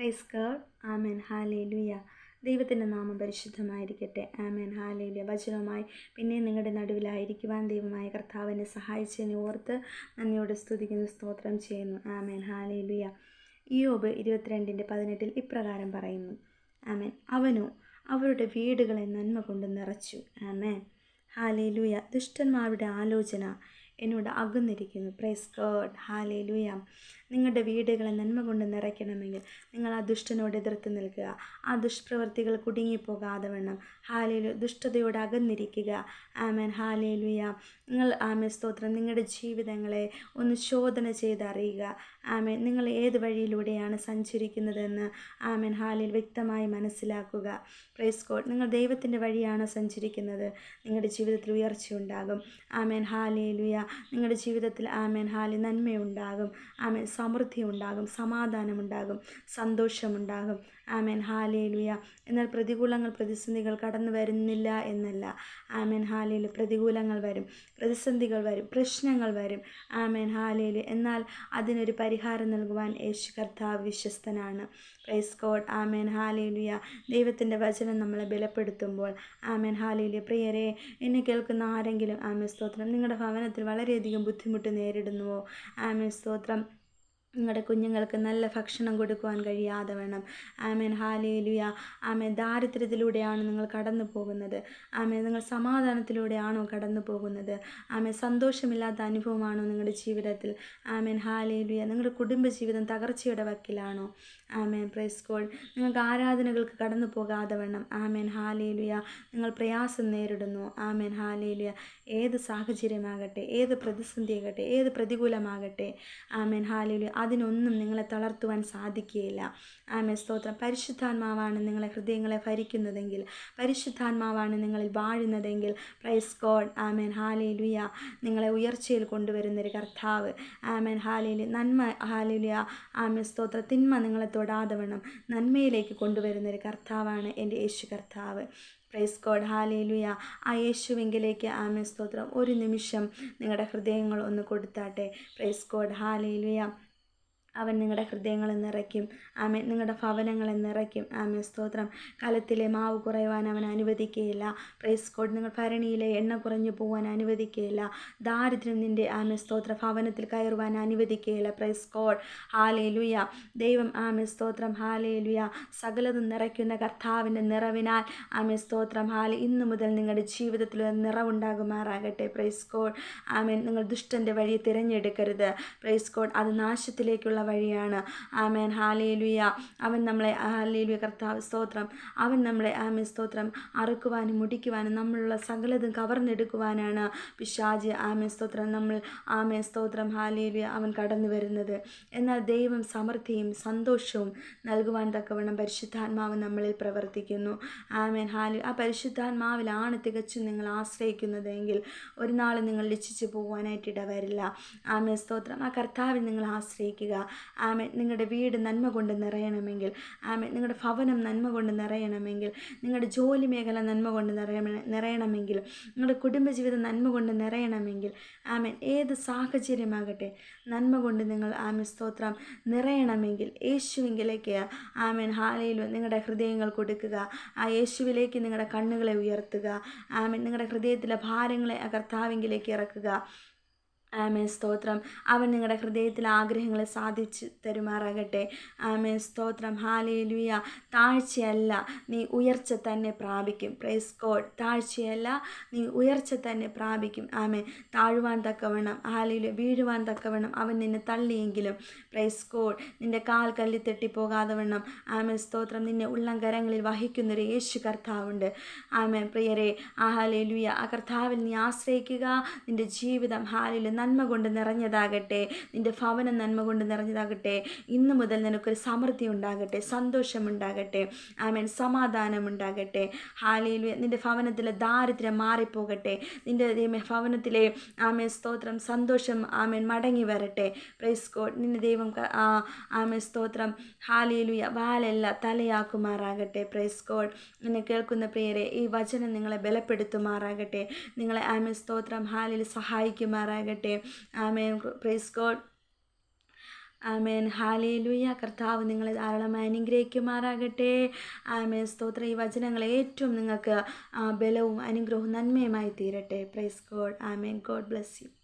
Price God. ആമേൻ. ഹാലേലൂയ. ദൈവത്തിൻ്റെ നാമം പരിശുദ്ധമായിരിക്കട്ടെ. ആമേൻ. ഹാലേലൂയ. വചനവുമായി പിന്നെ നിങ്ങളുടെ നടുവിലായിരിക്കുവാൻ ദൈവമായ കർത്താവിനെ സഹായിച്ചതിനെ ഓർത്ത് നന്ദിയോടെ സ്തുതിക്കുന്നു, സ്തോത്രം ചെയ്യുന്നു. ആമേൻ. ഹാലേലൂയ. ഇയ്യോബ് 22:18 ഇപ്രകാരം പറയുന്നു. ആമേൻ. അവനോ അവരുടെ വീടുകളെ നന്മ കൊണ്ട് നിറച്ചു. ആമേൻ. ഹാലേലൂയ. ദുഷ്ടന്മാരുടെ ആലോചന എന്നോട് അകന്നിരിക്കുന്നു. Price God. ഹാലേലൂയ. നിങ്ങളുടെ വീടുകളെ നന്മ കൊണ്ട് നിറയ്ക്കണമെങ്കിൽ നിങ്ങൾ ആ ദുഷ്ടനോട് എതിർത്ത് നിൽക്കുക. ആ ദുഷ്പ്രവൃത്തികൾ കുടുങ്ങിപ്പോകാതെ വണ്ണം ഹാലേലൂയ ദുഷ്ടതയോട് അകന്നിരിക്കുക. ആമേൻ. ഹാലേലൂയ. നിങ്ങൾ സ്തോത്രം നിങ്ങളുടെ ജീവിതങ്ങളെ ഒന്ന് ശോധന ചെയ്തറിയുക. ആമേൻ. നിങ്ങൾ ഏത് വഴിയിലൂടെയാണ് സഞ്ചരിക്കുന്നതെന്ന് ആമേൻ ഹാലേൽ വ്യക്തമായി മനസ്സിലാക്കുക. Praise God. നിങ്ങൾ ദൈവത്തിൻ്റെ വഴിയാണ് സഞ്ചരിക്കുന്നത്, നിങ്ങളുടെ ജീവിതത്തിൽ ഉയർച്ചയുണ്ടാകും. ആമേൻ. ഹാലേലൂയ. നിങ്ങളുടെ ജീവിതത്തിൽ ആമേൻ ഹാലി നന്മയുണ്ടാകും. ആമേൻ. സമൃദ്ധി ഉണ്ടാകും, സമാധാനമുണ്ടാകും, സന്തോഷമുണ്ടാകും. ആമേൻ. ഹാലേലൂയ. എന്നാൽ പ്രതിസന്ധികൾ കടന്നു വരുന്നില്ല എന്നല്ല. ആമേൻ. ഹാലേലു. പ്രതികൂലങ്ങൾ വരും, പ്രതിസന്ധികൾ വരും, പ്രശ്നങ്ങൾ വരും. ആമേൻ. ഹാലേലു. എന്നാൽ അതിനൊരു പരിഹാരം നൽകുവാൻ യേശു കർത്താവ് വിശ്വസ്തനാണ്. Praise God. ആമേൻ. ഹാലേലൂയ. ദൈവത്തിൻ്റെ വചനം നമ്മളെ ബലപ്പെടുത്തുമ്പോൾ ആമേൻ. ഹാലേലൂയ. പ്രിയരെ, എന്നെ കേൾക്കുന്ന ആരെങ്കിലും ആമേൻ സ്തോത്രം നിങ്ങളുടെ ഭവനത്തിൽ വളരെയധികം ബുദ്ധിമുട്ട് നേരിടുന്നുവോ? ആമേൻ സ്തോത്രം. നിങ്ങളുടെ കുഞ്ഞുങ്ങൾക്ക് നല്ല ഭക്ഷണം കൊടുക്കുവാൻ കഴിയാതെ വേണം. ആമേൻ. ഹാലേലൂയ. ആമേൻ. ദാരിദ്ര്യത്തിലൂടെയാണ് നിങ്ങൾ കടന്നു പോകുന്നത്. ആമേൻ. നിങ്ങൾ സമാധാനത്തിലൂടെയാണോ കടന്നു പോകുന്നത്? ആമേൻ. സന്തോഷമില്ലാത്ത അനുഭവമാണോ നിങ്ങളുടെ ജീവിതത്തിൽ? ആമേൻ. ഹാലേലൂയ. നിങ്ങളുടെ കുടുംബജീവിതം തകർച്ചയുടെ വക്കിലാണോ? ആമേൻ. Praise God. നിങ്ങൾക്ക് ആരാധനകൾക്ക് കടന്നു പോകാതെ വേണം. ആമേൻ. ഹാലേലൂയ. നിങ്ങൾ പ്രയാസം നേരിടുന്നു. ആമേൻ. ഹാലേലൂയ. ഏത് സാഹചര്യമാകട്ടെ, ഏത് പ്രതിസന്ധിയാകട്ടെ, ഏത് പ്രതികൂലമാകട്ടെ, ആമേൻ. ഹാലേലൂയ, അതിനൊന്നും നിങ്ങളെ തളർത്തുവാൻ സാധിക്കുകയില്ല. ആമേൻ സ്തോത്രം. പരിശുദ്ധാത്മാവാണ് നിങ്ങളെ ഹൃദയങ്ങളെ ഭരിക്കുന്നതെങ്കിൽ, പരിശുദ്ധാത്മാവാണ് നിങ്ങളിൽ വാഴുന്നതെങ്കിൽ, പ്രൈസ് ഗോഡ്. ആമേൻ. ഹാലേലൂയ. നിങ്ങളെ ഉയർച്ചയിൽ കൊണ്ടുവരുന്നൊരു കർത്താവ്. ആമേൻ. ഹാലേലൂയ. നന്മ ഹാലേലൂയ. ആമേൻ സ്തോത്രം. തിന്മ നിങ്ങളെ തൊടാതെ വണ്ണം നന്മയിലേക്ക് കൊണ്ടുവരുന്നൊരു കർത്താവാണ് എൻ്റെ യേശു കർത്താവ്. Price God. ഹാലേലൂയ. ആ യേശുവെങ്കിലേക്ക് ആമേൻ സ്തോത്രം ഒരു നിമിഷം നിങ്ങളുടെ ഹൃദയങ്ങൾ ഒന്ന് കൊടുത്താട്ടെ. Price God. ഹാലേലൂയ. അവൻ നിങ്ങളുടെ ഹൃദയങ്ങളെ നിറയ്ക്കും. ആമേൻ. നിങ്ങളുടെ ഭവനങ്ങളെ നിറയ്ക്കും. ആമേൻ സ്തോത്രം. കലത്തിലെ മാവ് കുറയുവാൻ അവൻ അനുവദിക്കുകയില്ല. Praise God. നിങ്ങൾ ഭരണിയിലെ എണ്ണ കുറഞ്ഞു പോകാൻ അനുവദിക്കുകയില്ല. ദാരിദ്ര്യം നിൻ്റെ ആമേൻ സ്തോത്ര ഭവനത്തിൽ കയറുവാൻ അനുവദിക്കുകയില്ല. Praise God. ഹാലേലൂയ. ദൈവം ആമേൻ സ്തോത്രം ഹാലേലൂയ സകലതും നിറയ്ക്കുന്ന കർത്താവിൻ്റെ നിറവിനാൽ ആമേൻ സ്തോത്രം ഹാലി ഇന്നു മുതൽ നിങ്ങളുടെ ജീവിതത്തിൽ നിറവുണ്ടാകുമാറാകട്ടെ. Price God. ആമേൻ. നിങ്ങൾ ദുഷ്ടൻ്റെ വഴി തിരഞ്ഞെടുക്കരുത്. Praise God. അത് നാശത്തിലേക്കുള്ള വഴിയാണ്. ആമേൻ. ഹാലേലൂയ. അവൻ നമ്മളെ ഹാലേലൂയ കർത്താവ് സ്തോത്രം അവൻ നമ്മളെ ആമേൻ സ്തോത്രം അറുക്കുവാനും മുടിക്കുവാനും നമ്മളുള്ള സകലതും കവർന്നെടുക്കുവാനാണ് പിശാച് ആമേൻ സ്തോത്രം നമ്മൾ ആമേൻ സ്തോത്രം ഹാലേലൂയ അവൻ കടന്നു വരുന്നത്. എന്നാൽ ദൈവം സമൃദ്ധിയും സന്തോഷവും നൽകുവാൻ തക്കവണ്ണം പരിശുദ്ധാത്മാവ് നമ്മളിൽ പ്രവർത്തിക്കുന്നു. ആമേൻ. ഹാലു. ആ പരിശുദ്ധാത്മാവിലാണ് തികച്ചും നിങ്ങൾ ആശ്രയിക്കുന്നതെങ്കിൽ ഒരു നാൾ നിങ്ങൾ ലജ്ജിച്ചു പോകുവാനായിട്ട് ഇടവരില്ല. ആമേൻ സ്തോത്രം. ആ കർത്താവിൽ നിങ്ങൾ ആശ്രയിക്കുക. ആമേൻ. നിങ്ങളുടെ വീട് നന്മ കൊണ്ട് നിറയണമെങ്കിൽ, ആമേൻ, നിങ്ങളുടെ ഭവനം നന്മ കൊണ്ട് നിറയണമെങ്കിൽ, നിങ്ങളുടെ ജോലി മേഖല നന്മ കൊണ്ട് നിറയണമെങ്കിൽ, നിങ്ങളുടെ കുടുംബജീവിതം നന്മ കൊണ്ട് നിറയണമെങ്കിൽ, ആമേൻ, ഏത് സാഹചര്യമാകട്ടെ നന്മ കൊണ്ട് നിങ്ങൾ ആമേൻ സ്തോത്രം നിറയണമെങ്കിൽ യേശുവിലേക്ക് ആമേൻ ഹാലേലൂയ നിങ്ങളുടെ ഹൃദയങ്ങൾ കൊടുക്കുക. ആ യേശുവിലേക്ക് നിങ്ങളുടെ കണ്ണുകളെ ഉയർത്തുക. ആമേൻ. നിങ്ങളുടെ ഹൃദയത്തിലെ ഭാരങ്ങളെ ആ കർത്താവിലേക്ക് ഇറക്കുക. ആമേൻ സ്തോത്രം. അവൻ നിങ്ങളുടെ ഹൃദയത്തിലെ ആഗ്രഹങ്ങളെ സാധിച്ചു തരുമാറാകട്ടെ. ആമേൻ സ്തോത്രം. ഹാലേലൂയ. താഴ്ചയല്ല, നീ ഉയർച്ച തന്നെ പ്രാപിക്കും. Praise God. താഴ്ചയല്ല, നീ ഉയർച്ച തന്നെ പ്രാപിക്കും. ആമേൻ. താഴുവാൻ തക്കവണ്ണം ഹാലേലൂയ വീഴുവാൻ തക്കവണ്ണം അവൻ നിന്നെ തള്ളിയെങ്കിലും പ്രൈസ് ഗോഡ് നിൻ്റെ കാൽ കല്ലിൽ തെറ്റിപ്പോകാതെ വണ്ണം ആമേൻ സ്തോത്രം നിന്നെ ഉള്ളം കരങ്ങളിൽ വഹിക്കുന്നൊരു യേശു കർത്താവുണ്ട്. ആമേൻ. പ്രിയരെ, ഹാലേലൂയ ആ കർത്താവിൽ നീ ആശ്രയിക്കുക. നിൻ്റെ ജീവിതം ഹാലേലൂയ നന്മ കൊണ്ട് നിറഞ്ഞതാകട്ടെ. നിൻ്റെ ഭവനം നന്മ കൊണ്ട് നിറഞ്ഞതാകട്ടെ. ഇന്നു മുതൽ നിനക്കൊരു സമൃദ്ധി ഉണ്ടാകട്ടെ, സന്തോഷമുണ്ടാകട്ടെ. ആമേൻ. സമാധാനമുണ്ടാകട്ടെ. ഹാലേലൂയ. നിൻ്റെ ഭവനത്തിലെ ദാരിദ്ര്യം മാറിപ്പോകട്ടെ. നിൻ്റെ ഭവനത്തിലെ ആമേൻ സ്തോത്രം സന്തോഷം ആമേൻ മടങ്ങി വരട്ടെ. Praise God. നിൻ്റെ ദൈവം ആമേൻ സ്തോത്രം ഹാലേലൂയ വാലല്ല തലയാക്കുമാറാകട്ടെ. Praise God. എന്നെ കേൾക്കുന്ന പ്രിയരെ, ഈ വചനം നിങ്ങളെ ബലപ്പെടുത്തുമാറാകട്ടെ. നിങ്ങളെ ആമേൻ സ്തോത്രം ഹാലേലൂയ സഹായിക്കുമാറാകട്ടെ. ആമേൻ. Praise God. ആമേൻ. ഹാലേലൂയ. കർത്താവ് നിങ്ങളെ ധാരാളമായി അനുഗ്രഹിക്കുമാറാകട്ടെ. ആമേൻ. സ്തോത്രം. ഈ വചനങ്ങൾ ഏറ്റവും നിങ്ങൾക്ക് ബലവും അനുഗ്രഹവും നന്മയുമായി തീരട്ടെ. Price God. Amen. God bless you.